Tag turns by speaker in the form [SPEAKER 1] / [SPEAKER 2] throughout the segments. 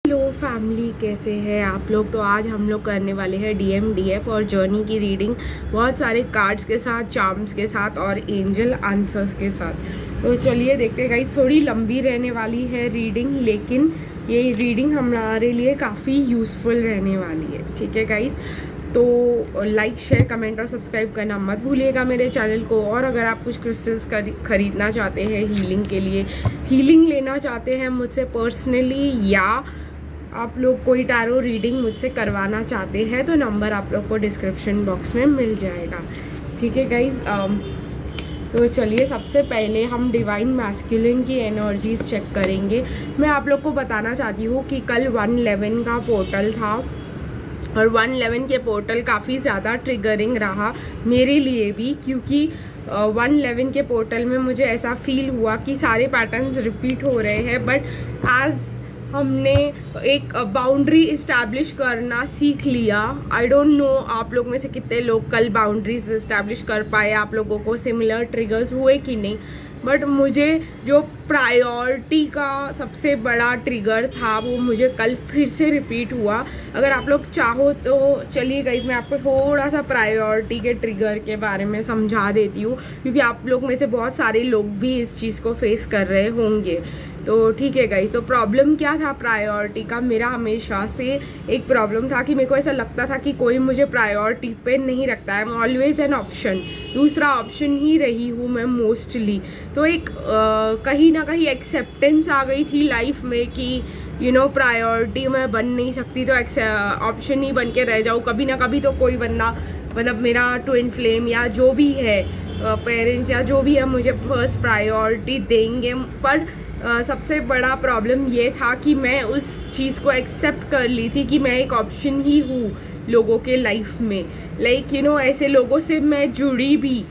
[SPEAKER 1] Hello family, कैसे हैं आप लोग। तो आज हम लोग करने वाले हैं DMDF और जर्नी की रीडिंग, बहुत सारे कार्ड्स के साथ, चार्म्स के साथ और एंजल आंसर्स के साथ। तो चलिए देखते हैं गाइस। थोड़ी लंबी रहने वाली है रीडिंग, लेकिन ये रीडिंग हमारे लिए काफ़ी यूज़फुल रहने वाली है। ठीक है गाइस, तो लाइक, शेयर, कमेंट और सब्सक्राइब करना मत भूलिएगा मेरे चैनल को। और अगर आप कुछ क्रिस्टल्स खरीदना चाहते हैं हीलिंग के लिए, हीलिंग लेना चाहते हैं मुझसे पर्सनली, या आप लोग कोई टैरो रीडिंग मुझसे करवाना चाहते हैं, तो नंबर आप लोग को डिस्क्रिप्शन बॉक्स में मिल जाएगा। ठीक है गाइज, तो चलिए सबसे पहले हम डिवाइन मैस्कुलिन की एनर्जीज चेक करेंगे। मैं आप लोग को बताना चाहती हूँ कि कल 111 का पोर्टल था और 111 के पोर्टल काफ़ी ज़्यादा ट्रिगरिंग रहा मेरे लिए भी, क्योंकि 111 के पोर्टल में मुझे ऐसा फील हुआ कि सारे पैटर्न्स रिपीट हो रहे हैं। बट एज हमने एक बाउंड्री इस्टेब्लिश करना सीख लिया, आई डोंट नो आप लोग में से कितने लोग कल बाउंड्रीज इस्टेब्लिश कर पाए, आप लोगों को सिमिलर ट्रिगर्स हुए कि नहीं। बट मुझे जो प्रायोरिटी का सबसे बड़ा ट्रिगर था वो मुझे कल फिर से रिपीट हुआ। अगर आप लोग चाहो तो चलिए गाइस, मैं आपको थोड़ा सा प्रायोरिटी के ट्रिगर के बारे में समझा देती हूँ, क्योंकि आप लोग में से बहुत सारे लोग भी इस चीज़ को फेस कर रहे होंगे। तो ठीक है गाइस, तो प्रॉब्लम क्या था प्रायोरिटी का। मेरा हमेशा से एक प्रॉब्लम था कि मेरे को ऐसा लगता था कि कोई मुझे प्रायोरिटी पे नहीं रखता है। I am always an option, दूसरा ऑप्शन ही रही हूँ मैं मोस्टली। तो एक कहीं ना कहीं एक्सेप्टेंस आ गई थी लाइफ में कि प्रायोरिटी मैं बन नहीं सकती, तो ऑप्शन ही बन के रह जाऊँ। कभी ना कभी तो कोई बंदा, मतलब मेरा ट्विन फ्लेम या जो भी है, पेरेंट्स या जो भी है, मुझे फर्स्ट प्रायोरिटी देंगे। पर सबसे बड़ा प्रॉब्लम ये था कि मैं उस चीज़ को एक्सेप्ट कर ली थी कि मैं एक ऑप्शन ही हूँ लोगों के लाइफ में। लाइक ऐसे लोगों से मैं जुड़ी भी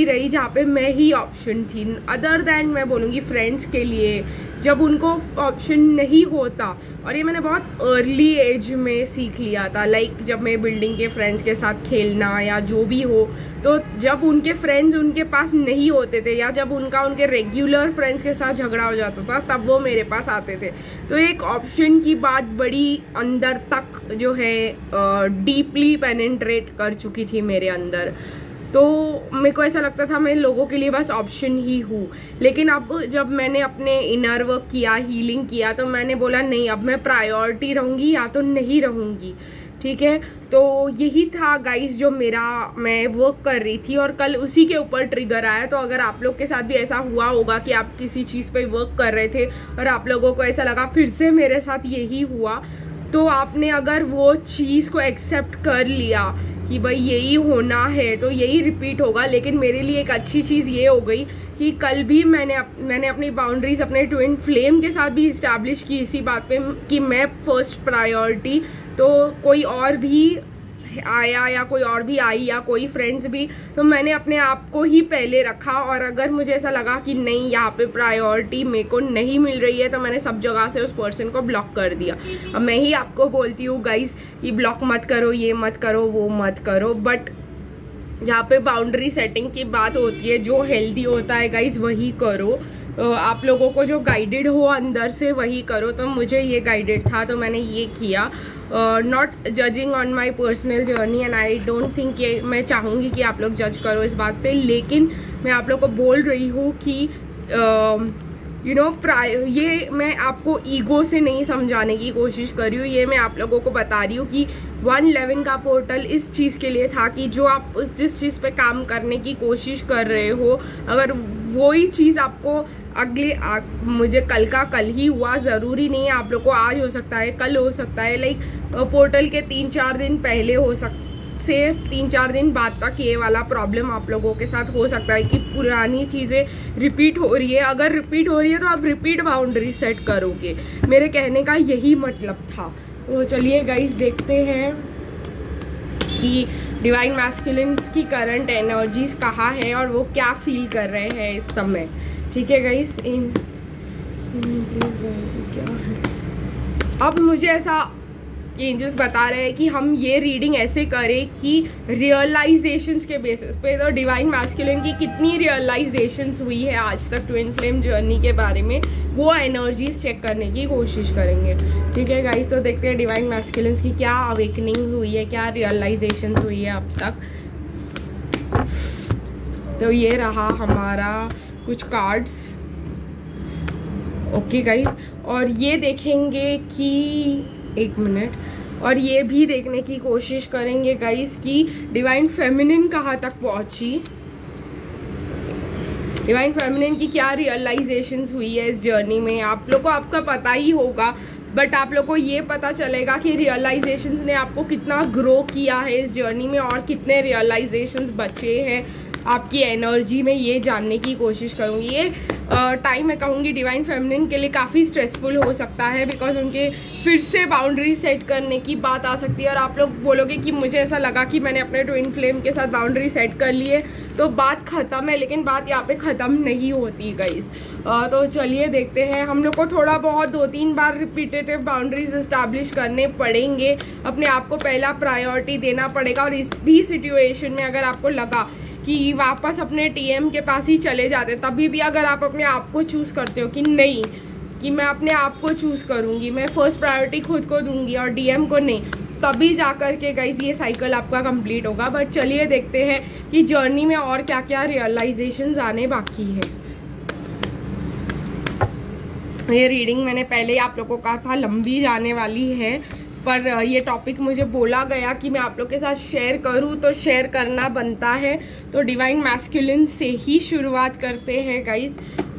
[SPEAKER 1] रही जहाँ पे मैं ही ऑप्शन थी। अदर देन मैं बोलूँगी फ्रेंड्स के लिए, जब उनको ऑप्शन नहीं होता, और ये मैंने बहुत अर्ली एज में सीख लिया था। लाइक जब मैं बिल्डिंग के फ्रेंड्स के साथ खेलना या जो भी हो, तो जब उनके फ्रेंड्स उनके पास नहीं होते थे, या जब उनके रेगुलर फ्रेंड्स के साथ झगड़ा हो जाता था, तब वो मेरे पास आते थे। तो एक ऑप्शन की बात बड़ी अंदर तक जो है डीपली पेनिट्रेट कर चुकी थी मेरे अंदर। तो मेरे को ऐसा लगता था मैं लोगों के लिए बस ऑप्शन ही हूँ। लेकिन अब जब मैंने अपने इनर वर्क किया, हीलिंग किया, तो मैंने बोला नहीं, अब मैं प्रायोरिटी रहूँगी या तो नहीं रहूँगी। ठीक है, तो यही था गाइस जो मैं वर्क कर रही थी, और कल उसी के ऊपर ट्रिगर आया। तो अगर आप लोग के साथ भी ऐसा हुआ होगा कि आप किसी चीज़ पे वर्क कर रहे थे और आप लोगों को ऐसा लगा फिर से मेरे साथ यही हुआ, तो आपने अगर वो चीज़ को एक्सेप्ट कर लिया कि भाई यही होना है तो यही रिपीट होगा। लेकिन मेरे लिए एक अच्छी चीज़ ये हो गई कि कल भी मैंने अपनी बाउंड्रीज अपने ट्विन फ्लेम के साथ भी इस्टेब्लिश की इसी बात पे कि मैं फर्स्ट प्रायोरिटी। तो कोई और भी आया या कोई और भी आई या कोई फ्रेंड्स भी, तो मैंने अपने आप को ही पहले रखा। और अगर मुझे ऐसा लगा कि नहीं, यहाँ पे प्रायोरिटी मेरे को नहीं मिल रही है, तो मैंने सब जगह से उस पर्सन को ब्लॉक कर दिया। अब मैं ही आपको बोलती हूँ गाइस कि ब्लॉक मत करो, ये मत करो, वो मत करो। बट जहाँ पे बाउंड्री सेटिंग की बात होती है, जो हेल्दी होता है गाइस वही करो। आप लोगों को जो गाइडेड हो अंदर से वही करो। तो मुझे ये गाइडेड था तो मैंने ये किया। Not judging on my personal journey, and I don't think ये मैं चाहूँगी कि आप लोग जज करो इस बात पे। लेकिन मैं आप लोग को बोल रही हूँ कि ये मैं आपको ईगो से नहीं समझाने की कोशिश कर रही हूँ, ये मैं आप लोगों को बता रही हूँ कि 111 का पोर्टल इस चीज़ के लिए था कि जो आप जिस चीज़ पे काम करने की कोशिश कर रहे हो, अगर वही चीज़ आपको मुझे कल का कल ही हुआ, ज़रूरी नहीं है आप लोग को आज हो सकता है, कल हो सकता है। लाइक पोर्टल के 3-4 दिन पहले से 3-4 दिन बाद तक ये वाला प्रॉब्लम आप लोगों के साथ हो सकता है कि पुरानी चीज़ें रिपीट हो रही है। अगर रिपीट हो रही है तो आप रिपीट बाउंड्री सेट करोगे, मेरे कहने का यही मतलब था। तो चलिए गाइस देखते हैं कि डिवाइन मैस्कुलिन्स की करंट एनर्जीज कहाँ है और वो क्या फील कर रहे हैं इस समय। ठीक है गाइस, क्या है अब मुझे ऐसा एंजल्स बता रहे हैं कि हम ये रीडिंग ऐसे करें कि रियलाइजेशंस के बेसिस पे। तो डिवाइन मैस्कुलिन की कितनी रियलाइजेशंस हुई है आज तक ट्विन फ्लेम जर्नी के बारे में, वो एनर्जीज चेक करने की कोशिश करेंगे। ठीक है गाइस, तो देखते हैं डिवाइन मैस्कुलिन्स की क्या अवेकनिंग हुई है, क्या रियलाइजेशन हुई है अब तक। तो ये रहा हमारा कुछ कार्ड्स। ओके गाइस, और ये देखेंगे कि एक मिनट, और ये भी देखने की कोशिश करेंगे गाइस कि डिवाइन फेमिनिन कहाँ तक पहुंची, डिवाइन फेमिनिन की क्या रियलाइजेशंस हुई है इस जर्नी में। आप लोग को आपका पता ही होगा, बट आप लोग को ये पता चलेगा कि रियलाइजेशंस ने आपको कितना ग्रो किया है इस जर्नी में और कितने रियलाइजेशंस बचे हैं आपकी एनर्जी में, ये जानने की कोशिश करूँगी। ये टाइम मैं कहूँगी डिवाइन फेमिनिन के लिए काफ़ी स्ट्रेसफुल हो सकता है, बिकॉज उनके फिर से बाउंड्री सेट करने की बात आ सकती है। और आप लोग बोलोगे कि मुझे ऐसा लगा कि मैंने अपने ट्विन फ्लेम के साथ बाउंड्री सेट कर ली है तो बात ख़त्म है, लेकिन बात यहाँ पे ख़त्म नहीं होती गाइस। तो चलिए देखते हैं, हम लोग को थोड़ा बहुत 2-3 बार रिपीटेटिव बाउंड्रीज इस्टेब्लिश करने पड़ेंगे, अपने आप को पहला प्रायोरिटी देना पड़ेगा। और इस भी सिचुएशन में अगर आपको लगा कि वापस अपने टीएम के पास ही चले जाते, तभी भी अगर आप अपने आप को चूज़ करते हो कि नहीं, कि मैं अपने आप को चूज़ करूँगी, मैं फर्स्ट प्रायोरिटी खुद को दूंगी और डीएम को नहीं, तभी जाकर के गाइस ये साइकिल आपका कंप्लीट होगा। बट चलिए देखते हैं कि जर्नी में और क्या क्या रियलाइजेशंस आने बाकी है। ये रीडिंग मैंने पहले ही आप लोगों को कहा था लंबी जाने वाली है, पर ये टॉपिक मुझे बोला गया कि मैं आप लोग के साथ शेयर करूं, तो शेयर करना बनता है। तो डिवाइन मैस्कुलिन से ही शुरुआत करते हैं गाइस।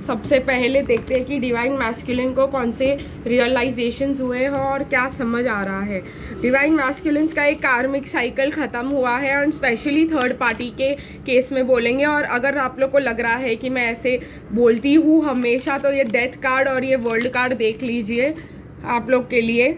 [SPEAKER 1] सबसे पहले देखते हैं कि डिवाइन मैस्कुलिन को कौन से रियलाइजेशंस हुए हैं और क्या समझ आ रहा है। डिवाइन मैस्कुलिन्स का एक कार्मिक साइकिल ख़त्म हुआ है, और स्पेशली थर्ड पार्टी के केस में बोलेंगे। और अगर आप लोग को लग रहा है कि मैं ऐसे बोलती हूँ हमेशा, तो ये डेथ कार्ड और ये वर्ल्ड कार्ड देख लीजिए आप लोग के लिए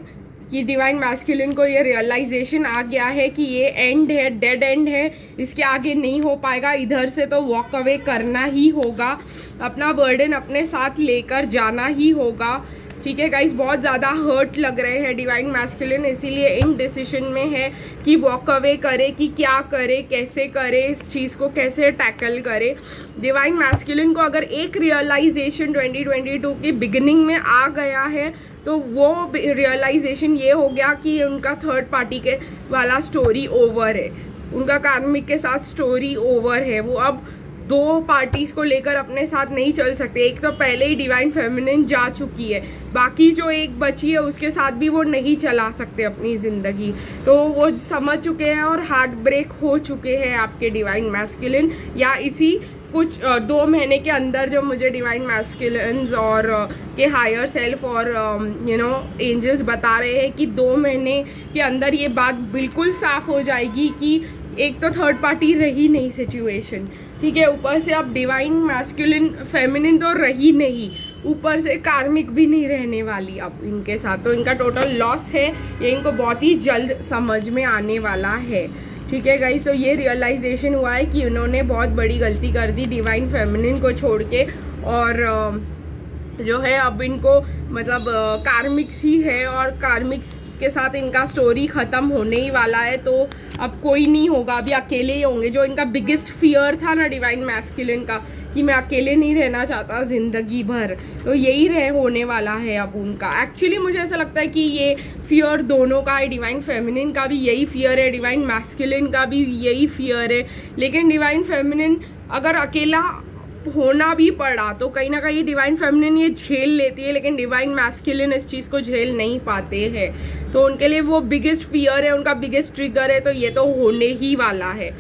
[SPEAKER 1] कि डिवाइन मैस्कुलिन को ये रियलाइजेशन आ गया है कि ये एंड है, डेड एंड है, इसके आगे नहीं हो पाएगा, इधर से तो वॉक अवे करना ही होगा, अपना बर्डन अपने साथ लेकर जाना ही होगा। ठीक है गाइस, बहुत ज़्यादा हर्ट लग रहे हैं डिवाइन मैस्कुलिन, इसीलिए इन डिसीजन में है कि वॉक अवे करे, कि क्या करे, कैसे करे, इस चीज़ को कैसे टैकल करे। डिवाइन मैस्कुलिन को अगर एक रियलाइजेशन 2022 की बिगिनिंग में आ गया है, तो वो रियलाइजेशन ये हो गया कि उनका थर्ड पार्टी के वाला स्टोरी ओवर है, उनका कार्मिक के साथ स्टोरी ओवर है। वो अब दो पार्टीज को लेकर अपने साथ नहीं चल सकते। एक तो पहले ही डिवाइन फेमिनिन जा चुकी है, बाकी जो एक बची है उसके साथ भी वो नहीं चला सकते अपनी जिंदगी, तो वो समझ चुके हैं और हार्ट ब्रेक हो चुके हैं आपके डिवाइन मैस्कुलिन। या इसी कुछ 2 महीने के अंदर जो मुझे डिवाइन मैस्कुलिन्स और के हायर सेल्फ और एंजल्स बता रहे हैं कि 2 महीने के अंदर ये बात बिल्कुल साफ हो जाएगी कि एक तो थर्ड पार्टी रही नहीं सिचुएशन, ठीक है, ऊपर से अब डिवाइन मैस्कुलिन फेमिनिन तो रही नहीं, ऊपर से कार्मिक भी नहीं रहने वाली अब इनके साथ, तो इनका टोटल लॉस है, ये इनको बहुत ही जल्द समझ में आने वाला है। ठीक है गाइस, तो ये रियलाइजेशन हुआ है कि उन्होंने बहुत बड़ी गलती कर दी डिवाइन फेमिनिन को छोड़ के, और जो है अब इनको मतलब कार्मिक्स ही है और कार्मिक्स के साथ इनका स्टोरी ख़त्म होने ही वाला है। तो अब कोई नहीं होगा, अभी अकेले ही होंगे। जो इनका बिगेस्ट फियर था ना डिवाइन मैस्कुलिन का, कि मैं अकेले नहीं रहना चाहता ज़िंदगी भर, तो यही होने वाला है अब उनका। एक्चुअली मुझे ऐसा लगता है कि ये फियर दोनों का है, डिवाइन फेमिनिन का भी यही फियर है, डिवाइन मैस्कुलिन का भी यही फियर है। लेकिन डिवाइन फेमिनिन अगर अकेला होना भी पड़ा तो कहीं ना कहीं डिवाइन फेमिनिन ये झेल लेती है, लेकिन डिवाइन मैस्कुलिन इस चीज़ को झेल नहीं पाते हैं, तो उनके लिए वो बिगेस्ट फियर है, उनका बिगेस्ट ट्रिगर है, तो ये तो होने ही वाला है।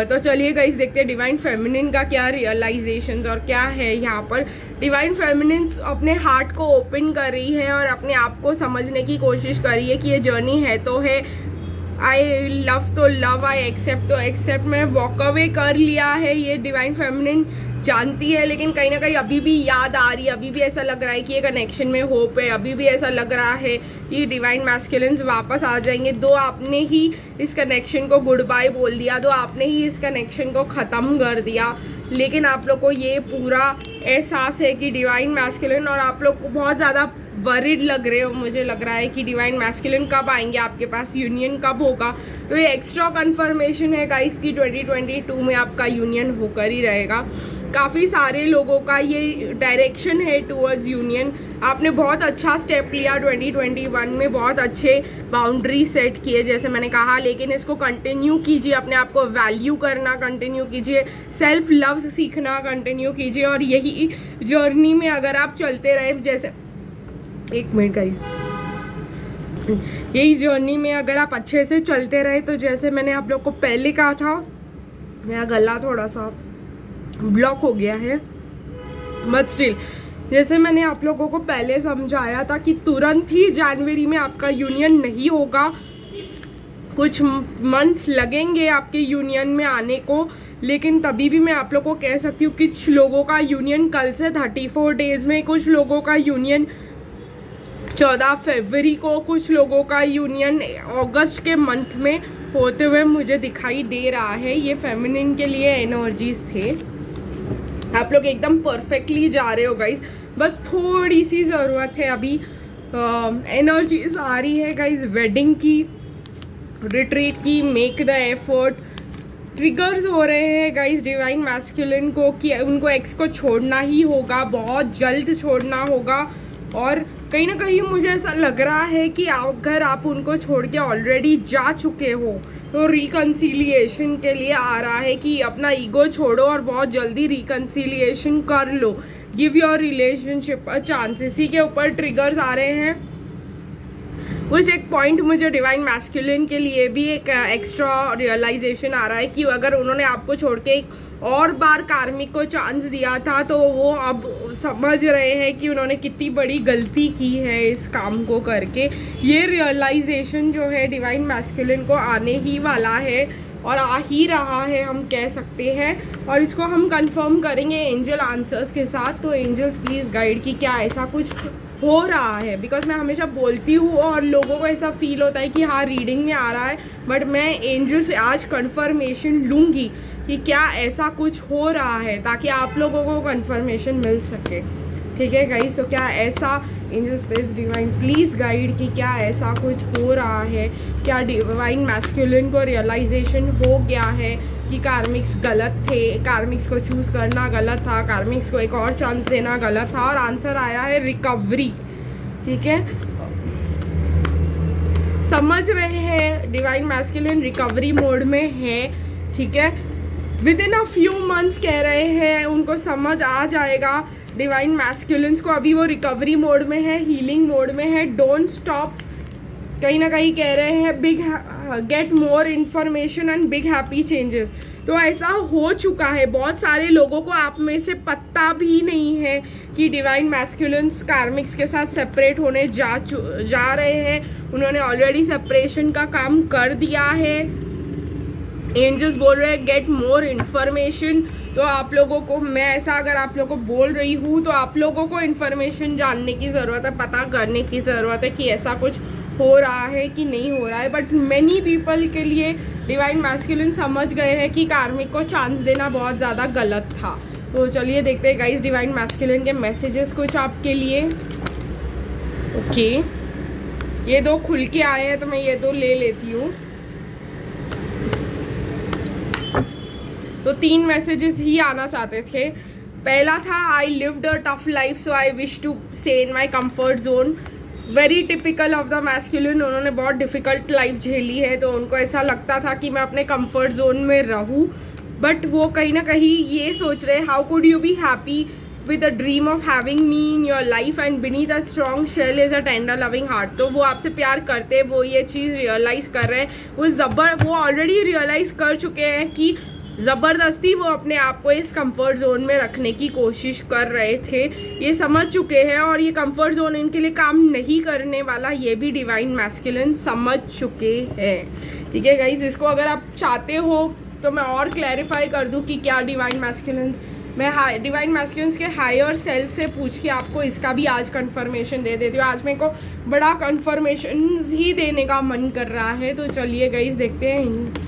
[SPEAKER 1] तो चलिए गाइस देखते हैं डिवाइन फेमिनिन का क्या रियलाइजेशंस और क्या है यहाँ पर। डिवाइन फेमिनिन अपने हार्ट को ओपन कर रही है और अपने आप को समझने की कोशिश कर रही है कि ये जर्नी है तो है, आई लव तो लव, आई एक्सेप्ट तो एक्सेप्ट, मैं वॉक अवे कर लिया है, ये डिवाइन फेमिनिन जानती है, लेकिन कहीं ना कहीं अभी भी याद आ रही है, अभी भी ऐसा लग रहा है कि ये कनेक्शन में होप है, अभी भी ऐसा लग रहा है कि डिवाइन मैस्कुलिन्स वापस आ जाएंगे। दो आपने ही इस कनेक्शन को गुड बाय बोल दिया, दो आपने ही इस कनेक्शन को ख़त्म कर दिया, लेकिन आप लोग को ये पूरा एहसास है कि डिवाइन मैस्कुलिन और आप लोग को बहुत ज़्यादा वरिड लग रहे हो, मुझे लग रहा है कि डिवाइन मैस्कुलिन कब आएंगे आपके पास, यूनियन कब होगा, तो ये एक्स्ट्रा कंफर्मेशन है गाइस कि 2022 में आपका यूनियन होकर ही रहेगा। काफ़ी सारे लोगों का ये डायरेक्शन है टूवर्ड्स यूनियन। आपने बहुत अच्छा स्टेप लिया 2021 में, बहुत अच्छे बाउंड्री सेट किए जैसे मैंने कहा, लेकिन इसको कंटिन्यू कीजिए, अपने आप को वैल्यू करना कंटिन्यू कीजिए, सेल्फ लव सीखना कंटिन्यू कीजिए, और यही जर्नी में अगर आप चलते रहे, जैसे एक मिनट गाइस, यही जर्नी में अगर आप अच्छे से चलते रहे, तो जैसे मैंने आप लोग को पहले कहा था, मेरा गला थोड़ा सा ब्लॉक हो गया है, बट स्टिल जैसे मैंने आप लोगों को पहले समझाया था कि तुरंत ही जनवरी में आपका यूनियन नहीं होगा, कुछ मंथ्स लगेंगे आपके यूनियन में आने को, लेकिन तभी भी मैं आप लोगों को कह सकती हूँ कुछ लोगों का यूनियन कल से 34 डेज में, कुछ लोगों का यूनियन 14 फरवरी को, कुछ लोगों का यूनियन अगस्त के मंथ में होते हुए मुझे दिखाई दे रहा है। ये फेमिनिन के लिए एनर्जीज थे। आप लोग एकदम परफेक्टली जा रहे हो गाइज, बस थोड़ी सी ज़रूरत है अभी। एनर्जीज आ रही है गाइज वेडिंग की, रिट्रीट की, मेक द एफर्ट। ट्रिगर्स हो रहे हैं गाइज डिवाइन मैस्कुलिन को कि उनको एक्स को छोड़ना ही होगा, बहुत जल्द छोड़ना होगा, और कहीं ना कहीं मुझे ऐसा लग रहा है कि अगर आप उनको छोड़ के ऑलरेडी जा चुके हो तो रिकन्सिलिएशन के लिए आ रहा है कि अपना ईगो छोड़ो और बहुत जल्दी रिकन्सिलिएशन कर लो, give your relationship a chance. इसी के ऊपर ट्रिगर्स आ रहे हैं। कुछ एक पॉइंट मुझे डिवाइन मैस्कुलिन के लिए भी एक एक्स्ट्रा रियलाइजेशन आ रहा है कि अगर उन्होंने आपको छोड़ के एक और बार कार्मिक को चांस दिया था, तो वो अब समझ रहे हैं कि उन्होंने कितनी बड़ी गलती की है इस काम को करके। ये रियलाइजेशन जो है डिवाइन मैस्कुलिन को आने ही वाला है, और आ ही रहा है हम कह सकते हैं, और इसको हम कंफर्म करेंगे एंजल आंसर्स के साथ। तो एंजल्स प्लीज़ गाइड कि क्या ऐसा कुछ हो रहा है, बिकॉज मैं हमेशा बोलती हूँ और लोगों को ऐसा फील होता है कि हाँ रीडिंग में आ रहा है, बट मैं एंजल से आज कंफर्मेशन लूँगी कि क्या ऐसा कुछ हो रहा है, ताकि आप लोगों को कंफर्मेशन मिल सके। ठीक है गाइस, तो क्या ऐसा angel space divine please guide कि क्या ऐसा कुछ हो रहा है, क्या डिवाइन मैस्कुलिन को रियलाइजेशन हो गया है कि कार्मिक्स गलत थे, कार्मिक्स को चूज़ करना गलत था, कार्मिक्स को एक और चांस देना गलत था, और आंसर आया है रिकवरी। ठीक है, समझ रहे हैं डिवाइन मैस्कुलिन रिकवरी मोड में है। ठीक है, with in a few months कह रहे हैं, उनको समझ आ जाएगा डिवाइन मैस्कुलिन्स को। अभी वो रिकवरी मोड में है, हीलिंग मोड में है, डोंट स्टॉप। कहीं ना कहीं कह रहे हैं big get more information and big happy changes. तो ऐसा हो चुका है, बहुत सारे लोगों को आप में से पता भी नहीं है कि डिवाइन मैस्कुलिन्स कार्मिक्स के साथ सेपरेट होने जा रहे हैं। उन्होंने ऑलरेडी सेपरेशन का काम कर दिया है। एंजल्स बोल रहे हैं गेट मोर इन्फॉर्मेशन। तो आप लोगों को मैं ऐसा अगर आप लोगों को बोल रही हूँ, तो आप लोगों को इन्फॉर्मेशन जानने की ज़रूरत है, पता करने की ज़रूरत है कि ऐसा कुछ हो रहा है कि नहीं हो रहा है। बट मैनी पीपल के लिए डिवाइन मैस्कुलिन समझ गए हैं कि कार्मिक को चांस देना बहुत ज़्यादा गलत था। तो चलिए देखते हैं गाइस डिवाइन मैस्कुलिन के मैसेजेस कुछ आपके लिए। ओके, ये दो खुल के आए हैं तो मैं ये दो ले लेती हूँ। तो 3 मैसेजेस ही आना चाहते थे। पहला था I lived a tough life so I wish to stay in my comfort zone. Very typical of the masculine, उन्होंने बहुत डिफ़िकल्ट लाइफ झेली है, तो उनको ऐसा लगता था कि मैं अपने कंफर्ट जोन में रहूं, बट वो कहीं ना कहीं ये सोच रहे how could you be happy with a dream of having me in your life and beneath a strong shell is a tender loving heart. तो वो आपसे प्यार करते, वो ये चीज़ रियलाइज़ कर रहे हैं, वो ऑलरेडी रियलाइज़ कर चुके हैं कि ज़बरदस्ती वो अपने आप को इस कंफर्ट जोन में रखने की कोशिश कर रहे थे। ये समझ चुके हैं और ये कंफर्ट जोन इनके लिए काम नहीं करने वाला, ये भी डिवाइन मैस्कुलिन समझ चुके हैं। ठीक है गाइज, इसको अगर आप चाहते हो तो मैं और क्लैरिफाई कर दूं कि क्या डिवाइन मैस्कुलिन्स, मैं डिवाइन मैस्कुलिन्स के हायर सेल्फ से पूछ के आपको इसका भी आज कंफर्मेशन दे देती हूँ। आज मेरे को बड़ा कंफर्मेशन ही देने का मन कर रहा है। तो चलिए गाइज देखते हैं।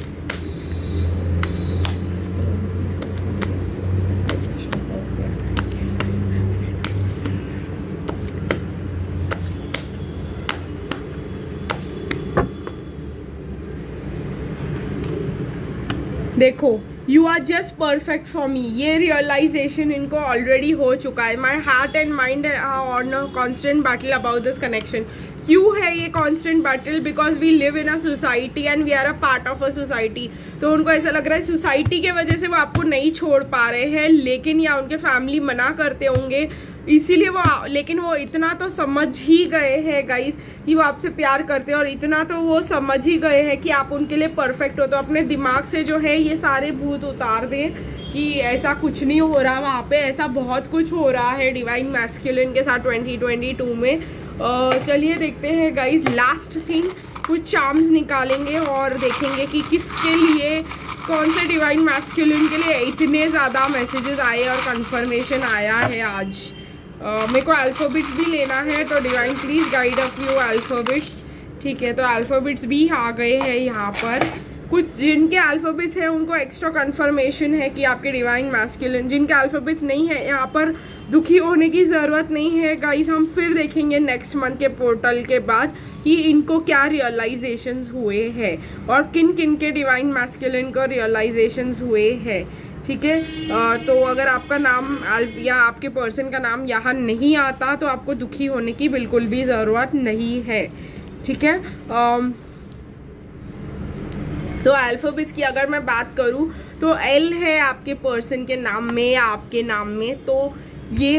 [SPEAKER 1] देखो, you are just perfect for me, ये रियलाइजेशन इनको ऑलरेडी हो चुका है। My heart and mind are on a constant battle about this connection. क्यों है ये constant battle? Because we live in a society and we are a part of a society. तो उनको ऐसा लग रहा है सोसाइटी के वजह से वो आपको नहीं छोड़ पा रहे हैं, लेकिन या उनके फैमिली मना करते होंगे, इसीलिए वो, लेकिन वो इतना तो समझ ही गए हैं गाइस कि वो आपसे प्यार करते हैं, और इतना तो वो समझ ही गए हैं कि आप उनके लिए परफेक्ट हो। तो अपने दिमाग से जो है ये सारे भूत उतार दें कि ऐसा कुछ नहीं हो रहा वहाँ पे, ऐसा बहुत कुछ हो रहा है डिवाइन मैस्कुलिन के साथ 2022 में। चलिए देखते हैं गाइस, लास्ट थिंग कुछ चार्म्स निकालेंगे और देखेंगे कि किसके लिए, कौन से डिवाइन मैस्कुलिन के लिए इतने ज़्यादा मैसेजेस आए और कंफर्मेशन आया है आज। मेरे को अल्फ़ाबेट्स भी लेना है, तो divine please guide a few alphabets. ठीक है, तो अल्फ़ाबेट्स भी आ गए हैं यहाँ पर। कुछ जिनके अल्फ़ाबेट्स हैं उनको एक्स्ट्रा कंफर्मेशन है कि आपके डिवाइन मैस्कुलिन, जिनके अल्फ़ाबेट्स नहीं है यहाँ पर दुखी होने की ज़रूरत नहीं है गाइस। हम फिर देखेंगे नेक्स्ट मंथ के पोर्टल के बाद कि इनको क्या रियलाइजेशंस हुए हैं और किन किन के डिवाइन मैस्कुलिन को रियलाइजेशंस हुए हैं। ठीक है, तो अगर आपका नाम या आपके पर्सन का नाम यहाँ नहीं आता तो आपको दुखी होने की बिल्कुल भी ज़रूरत नहीं है। ठीक है, तो अल्फ़ाबेट्स की अगर मैं बात करूँ तो एल है आपके पर्सन के नाम में या आपके नाम में, तो ये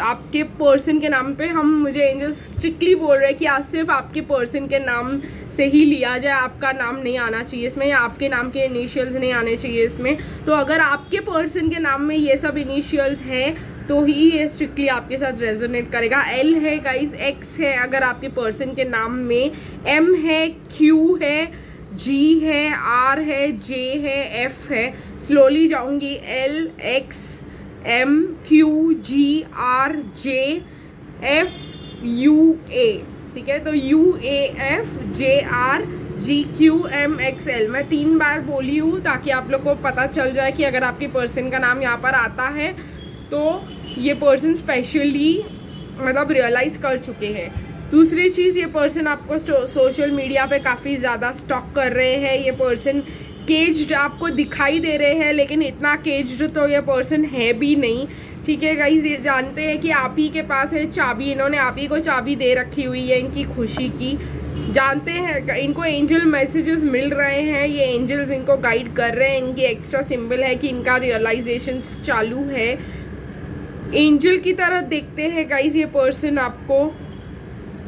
[SPEAKER 1] आपके पर्सन के नाम पे मुझे एंजल्स स्ट्रिक्टली बोल रहे हैं कि आज सिर्फ आपके पर्सन के नाम से ही लिया जाए, आपका नाम नहीं आना चाहिए इसमें, या आपके नाम के इनिशियल्स नहीं आने चाहिए इसमें। तो अगर आपके पर्सन के नाम में ये सब इनिशियल्स हैं तो ही ये स्ट्रिक्टली आपके साथ रेजोनेट करेगा। एल है गाइस, एक्स है अगर आपके पर्सन के नाम में, एम है, क्यू है, जी है, आर है, जे है, एफ है। स्लोली जाऊंगी, L, X, M, Q, G, R, J, F, U, A. ठीक है, तो U, A, F, J, R, G, Q, M, X, L. मैं 3 बार बोली हूँ ताकि आप लोग को पता चल जाए कि अगर आपके पर्सन का नाम यहाँ पर आता है तो ये पर्सन स्पेशली मतलब रियलाइज कर चुके हैं। दूसरी चीज़, ये पर्सन आपको सोशल मीडिया पे काफ़ी ज़्यादा स्टॉक कर रहे हैं। ये पर्सन केज्ड आपको दिखाई दे रहे हैं, लेकिन इतना केज्ड तो ये पर्सन है भी नहीं। ठीक है गाइस, ये जानते हैं कि आप ही के पास है चाबी, इन्होंने आप ही को चाबी दे रखी हुई है इनकी खुशी की। जानते हैं इनको एंजल मैसेजेस मिल रहे हैं, ये एंजल्स इनको गाइड कर रहे हैं, इनकी एक्स्ट्रा सिंबल है कि इनका रियलाइजेशन चालू है। एंजल की तरह देखते हैं गाइस ये पर्सन, आपको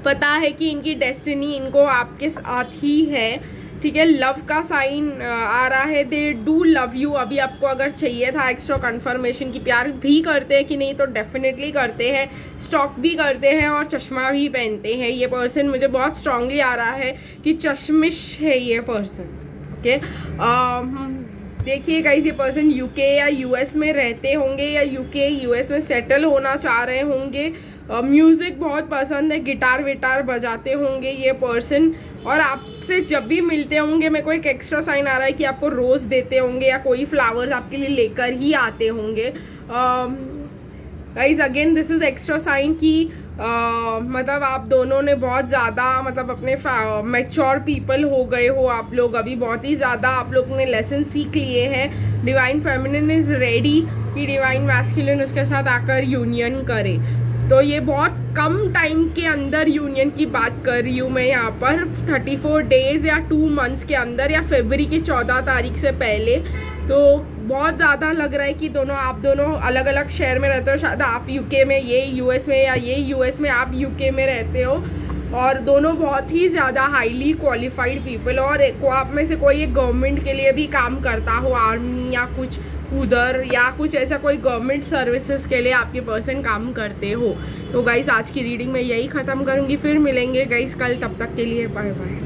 [SPEAKER 1] पता है कि इनकी डेस्टिनी इनको आपके साथ ही है। ठीक है, लव का साइन आ रहा है, दे डू लव यू। अभी आपको अगर चाहिए था एक्स्ट्रा कंफर्मेशन की प्यार भी करते हैं कि नहीं, तो डेफिनेटली करते हैं, स्टॉक भी करते हैं और चश्मा भी पहनते हैं। ये पर्सन मुझे बहुत स्ट्रांगली आ रहा है कि चश्मिश है ये पर्सन। ओके, देखिए गाइस, ये पर्सन यूके या यूएस में रहते होंगे या यूके यूएस में सेटल होना चाह रहे होंगे। म्यूजिक बहुत पसंद है, गिटार विटार बजाते होंगे ये पर्सन, और आपसे जब भी मिलते होंगे मेरे को एक एक्स्ट्रा साइन आ रहा है कि आपको रोज देते होंगे या कोई फ्लावर्स आपके लिए लेकर ही आते होंगे। Guys again this is extra sign कि मतलब आप दोनों ने बहुत ज़्यादा मतलब अपने मैच्योर पीपल हो गए हो आप लोग, अभी बहुत ही ज़्यादा आप लोग ने लेसन सीख लिए हैं। डिवाइन फेमिनिन इज रेडी कि डिवाइन मैस्कुलिन उसके साथ आकर यूनियन करे। तो ये बहुत कम टाइम के अंदर यूनियन की बात कर रही हूँ मैं यहाँ पर, 34 डेज या 2 मंथ्स के अंदर, या फरवरी की 14 तारीख से पहले। तो बहुत ज़्यादा लग रहा है कि आप दोनों अलग अलग शहर में रहते हो, शायद आप यूके में, ये यूएस में, या ये यूएस में आप यूके में रहते हो, और दोनों बहुत ही ज़्यादा हाईली क्वालिफाइड पीपल, और आप में से कोई एक गवर्नमेंट के लिए भी काम करता हो, आर्मी या कुछ उधर, या कुछ ऐसा कोई गवर्नमेंट सर्विसेज के लिए आपके पर्सन काम करते हो। तो गाइस आज की रीडिंग में यही ख़त्म करूँगी, फिर मिलेंगे गाइस कल, तब तक के लिए बाय बाय।